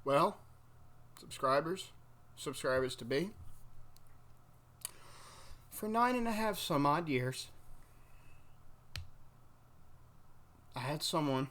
Well, subscribers to be, for 9.5 some odd years, I had someone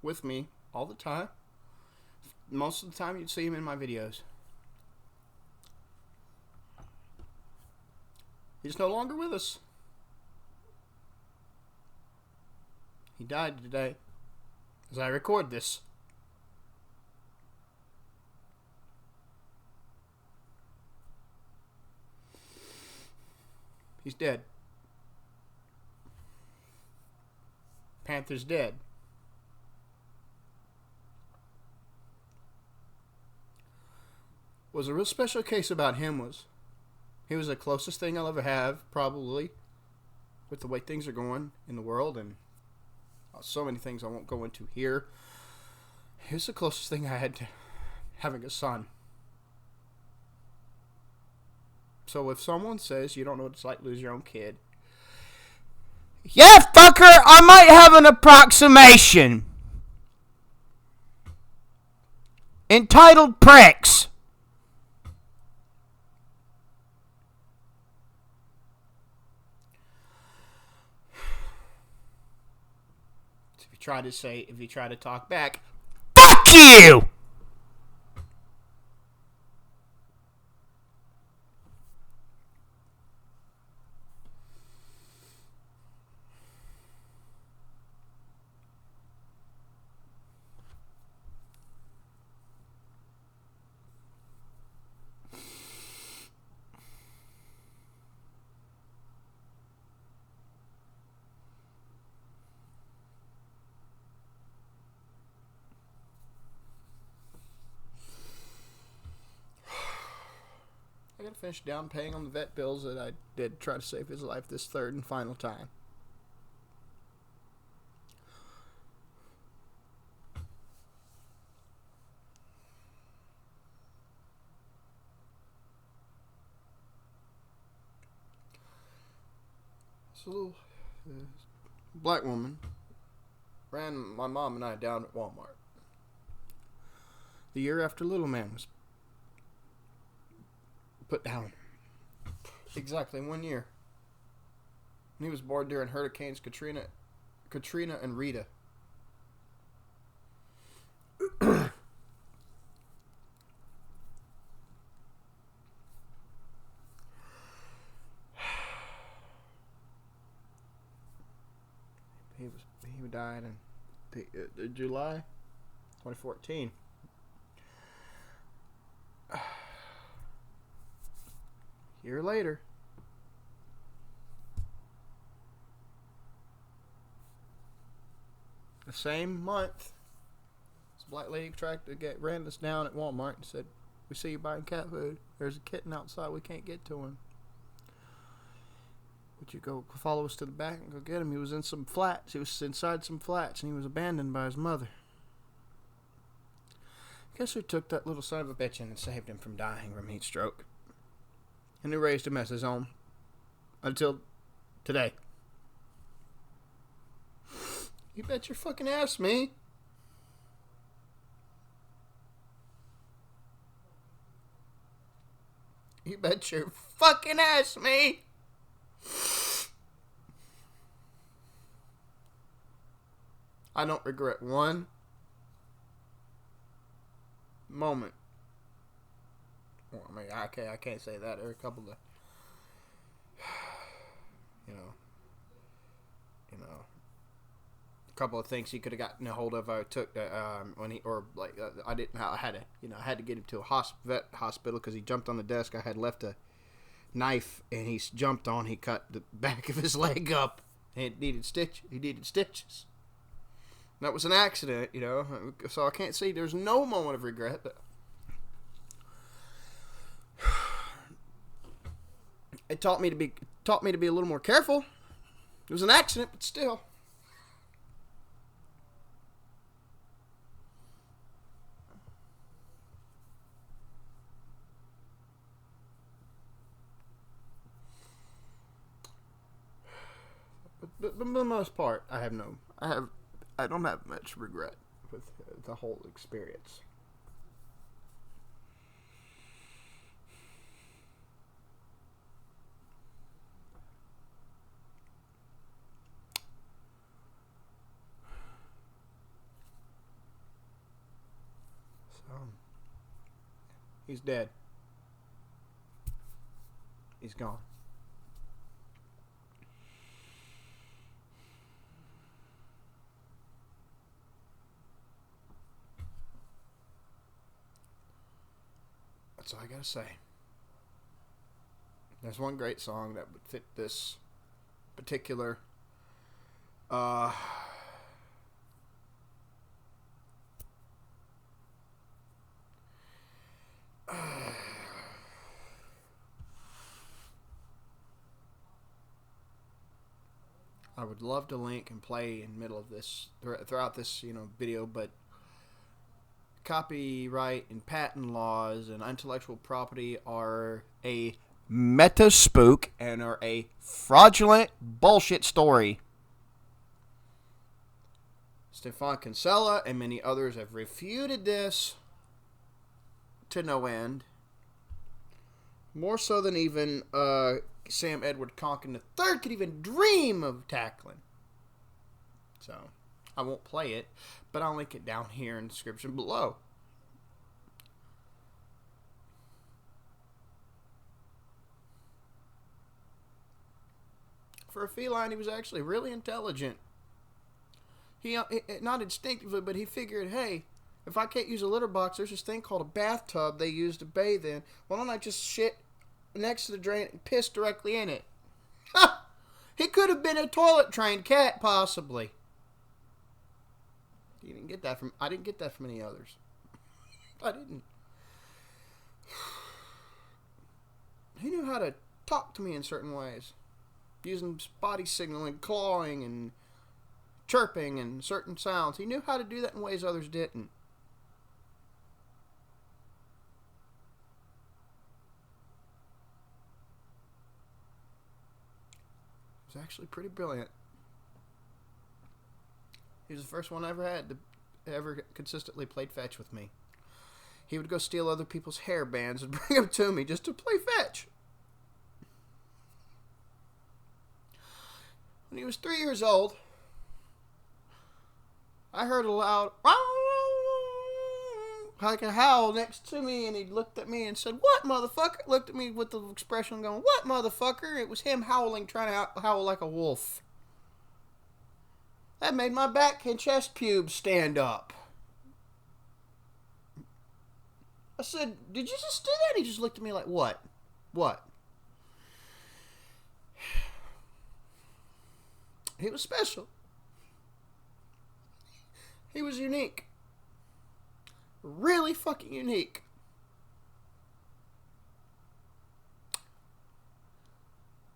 with me all the time. Most of the time you'd see him in my videos. He's no longer with us. He died today as I record this. He's dead. Panther's dead. Was a real special case about him was he was the closest thing I'll ever have, probably, with the way things are going in the world and so many things I won't go into here. Here's the closest thing I had to having a son. So if someone says you don't know what it's like to lose your own kid, yeah, fucker, I might have an approximation. Entitled Pricks. If you try to talk back, fuck you! I gotta finish down paying on the vet bills that I did try to save his life this third and final time. This little black woman ran my mom and I down at Walmart the year after little man was put down. Exactly 1 year. And he was born during Hurricanes Katrina and Rita. He died in July 2014. Year later, the same month, this black lady ran us down at Walmart and said, "We see you buying cat food. There's a kitten outside. We can't get to him. Would you go follow us to the back and go get him? He was in some flats. He was inside some flats, and he was abandoned by his mother." Guess who took that little son of a bitch in and saved him from dying from heat stroke? And who raised him as his own until today? You bet your fucking ass, me. You bet your fucking ass, me. I don't regret one moment. Well, I mean, I can't say that. There are a couple of, a couple of things he could have gotten a hold of. I took when he I didn't. I had to get him to a vet hospital because he jumped on the desk. I had left a knife and he jumped on. He cut the back of his leg up. And he needed stitches. That was an accident, So I can't say there's no moment of regret. It taught me to be a little more careful. It was an accident, but still. But for the most part, I don't have much regret with the whole experience. He's dead. He's gone. That's all I gotta say. There's one great song that would fit this particular I would love to link and play in the middle of this throughout this video, but copyright and patent laws and intellectual property are a meta spook and are a fraudulent bullshit story. Stefan Kinsella and many others have refuted this to no end. More so than even Sam Edward Conkin III could even dream of tackling. So, I won't play it, but I'll link it down here in the description below. For a feline, he was actually really intelligent. He not instinctively, but he figured, hey, if I can't use a litter box, there's this thing called a bathtub they use to bathe in. Why don't I just shit next to the drain and piss directly in it? He could have been a toilet-trained cat, possibly. You didn't get that from. I didn't get that from any others. I didn't. He knew how to talk to me in certain ways, using body signaling, clawing, and chirping, and certain sounds. He knew how to do that in ways others didn't. It was actually pretty brilliant. He was the first one I ever had to ever consistently played fetch with me. He would go steal other people's hair bands and bring them to me just to play fetch. When he was 3 years old, I heard a loud, like a howl next to me, and he looked at me and said, "What, motherfucker?" Looked at me with the expression going, "What, motherfucker?" It was him howling, trying to howl like a wolf. That made my back and chest pubes stand up. I said, "Did you just do that?" He just looked at me like, "What? What?" He was special. He was unique. Really fucking unique.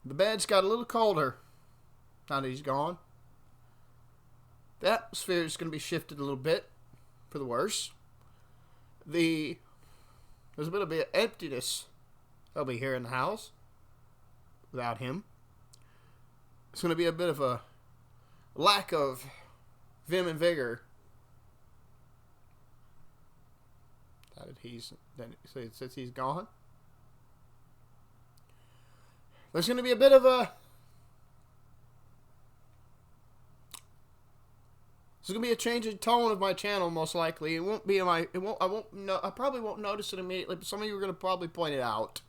The bed's got a little colder now that he's gone. The atmosphere is going to be shifted a little bit for the worse. There's a bit of emptiness that'll be here in the house without him. It's going to be a bit of a lack of vim and vigor. Since he's gone, there's going to be a bit of a. There's going to be a change in tone of my channel, most likely. It won't be in my. It won't. I won't. No, I probably won't notice it immediately. But some of you are going to probably point it out.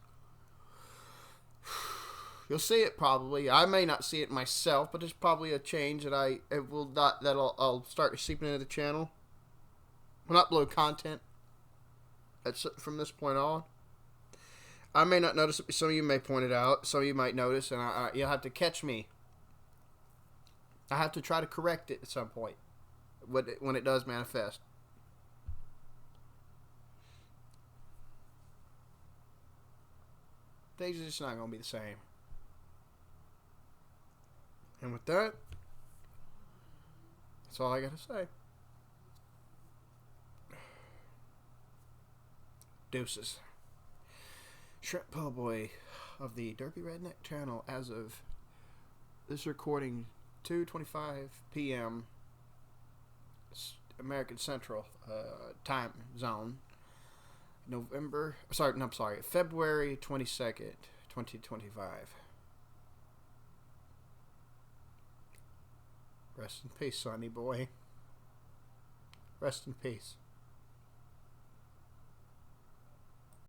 You'll see it probably. I may not see it myself, but there's probably a change that I'll start seeping into the channel. When I upload content. That's from this point on. I may not notice it. Some of you may point it out. Some of you might notice, and you'll have to catch me. I have to try to correct it at some point when it does manifest. Things are just not going to be the same. And with that, that's all I got to say. Deuces. Shrimp Po' Boy of the Derpy Redneck channel as of this recording, 2:25 p.m. American Central time zone. February 22nd, 2025. Rest in peace, Sonny boy. Rest in peace.